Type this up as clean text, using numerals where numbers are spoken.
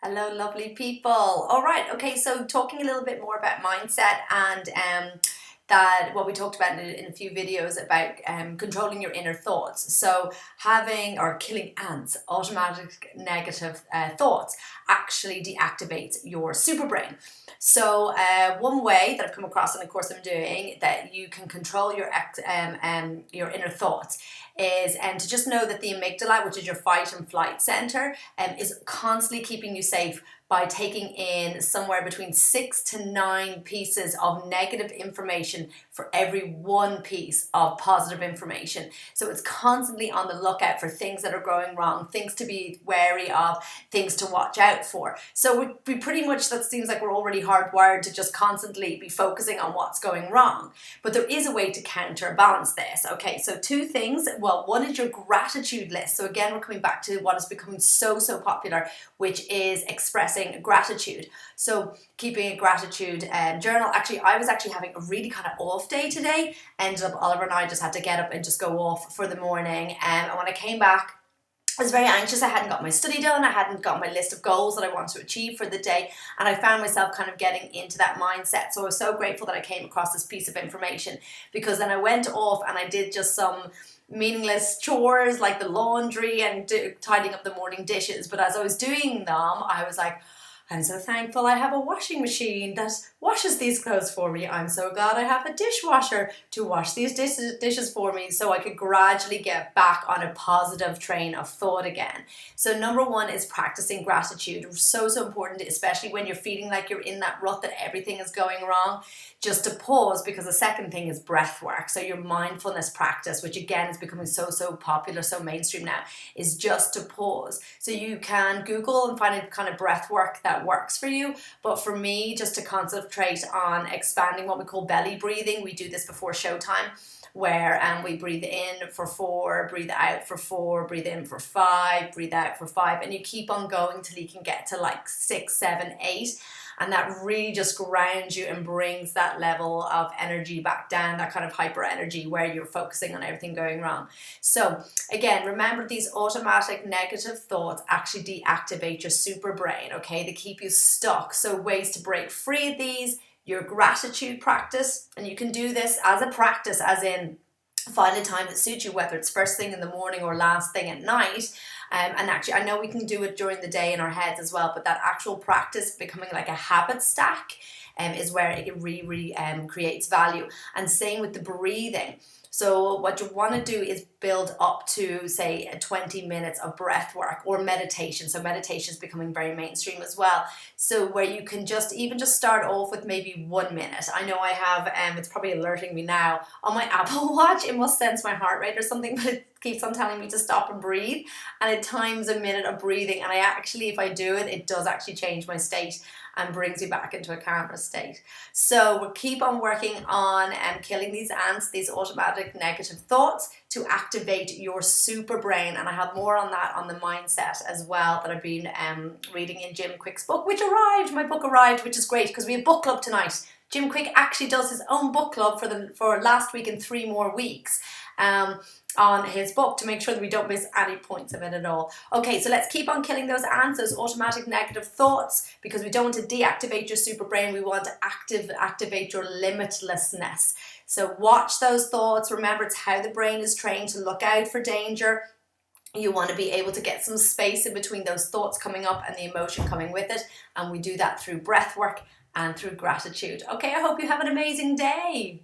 Hello, lovely people. All right, okay, so talking a little bit more about mindset and that what we talked about in a few videos about controlling your inner thoughts. So having or killing ants, automatic negative thoughts, actually deactivates your super brain. So one way that I've come across in the course I'm doing that you can control your inner thoughts is to just know that the amygdala, which is your fight and flight center, is constantly keeping you safe by taking in somewhere between 6 to 9 pieces of negative information for every one piece of positive information. So it's constantly on the lookout for things that are going wrong, things to be wary of, things to watch out for. So we pretty much, that seems like we're already hardwired to just constantly be focusing on what's going wrong. But there is a way to counterbalance this. Okay, so two things. Well, one is your gratitude list. So again, we're coming back to what is becoming so popular, which is expressing gratitude. So keeping a gratitude journal. Actually, I was having a really kind of off day today. Ended up, Oliver and I just had to get up and just go off for the morning. And when I came back, I was very anxious. I hadn't got my study done. I hadn't got my list of goals that I want to achieve for the day. And I found myself kind of getting into that mindset. So I was so grateful that I came across this piece of information, because then I went off and I did just some meaningless chores like the laundry and tidying up the morning dishes. But as I was doing them, I was like, I'm so thankful I have a washing machine that washes these clothes for me. I'm so glad I have a dishwasher to wash these dishes for me, so I could gradually get back on a positive train of thought again. So number one is practicing gratitude. So important, especially when you're feeling like you're in that rut that everything is going wrong, just to pause, because the second thing is breath work. So your mindfulness practice, which again is becoming so popular, so mainstream now, is just to pause. So you can Google and find a kind of breath work that works for you. But for me, just to concentrate on expanding what we call belly breathing. We do this before showtime, where we breathe in for 4, breathe out for 4, breathe in for 5, breathe out for 5, and you keep on going till you can get to like 6, 7, 8. And that really just grounds you and brings that level of energy back down, that kind of hyper energy where you're focusing on everything going wrong. So again, remember, these automatic negative thoughts actually deactivate your super brain, okay? They keep you stuck. So ways to break free of these: your gratitude practice. And you can do this as a practice, as in find a time that suits you, whether it's first thing in the morning or last thing at night. And actually, I know we can do it during the day in our heads as well, but that actual practice becoming like a habit stack is where it really creates value. And same with the breathing. So what you want to do is build up to, say, 20 minutes of breath work or meditation. So meditation is becoming very mainstream as well. So where you can just start off with maybe 1 minute. I know I have, it's probably alerting me now on my Apple Watch. It must sense my heart rate or something, but it keeps on telling me to stop and breathe. And it times a minute of breathing. And I actually, if I do it, it does actually change my state and brings you back into a calmer state. So we'll keep on working on killing these ants, these automatic negative thoughts, to activate your super brain. And I have more on that on the mindset as well that I've been reading in Jim Quick's book, which arrived. My book arrived, which is great because we have book club tonight. Jim Quick actually does his own book club for last week and 3 more weeks. On his book, to make sure that we don't miss any points of it at all. Okay, so let's keep on killing those ants, those automatic negative thoughts, because we don't want to deactivate your super brain. We want to activate your limitlessness. So watch those thoughts. Remember, it's how the brain is trained to look out for danger. You want to be able to get some space in between those thoughts coming up and the emotion coming with it. And we do that through breath work and through gratitude. Okay, I hope you have an amazing day.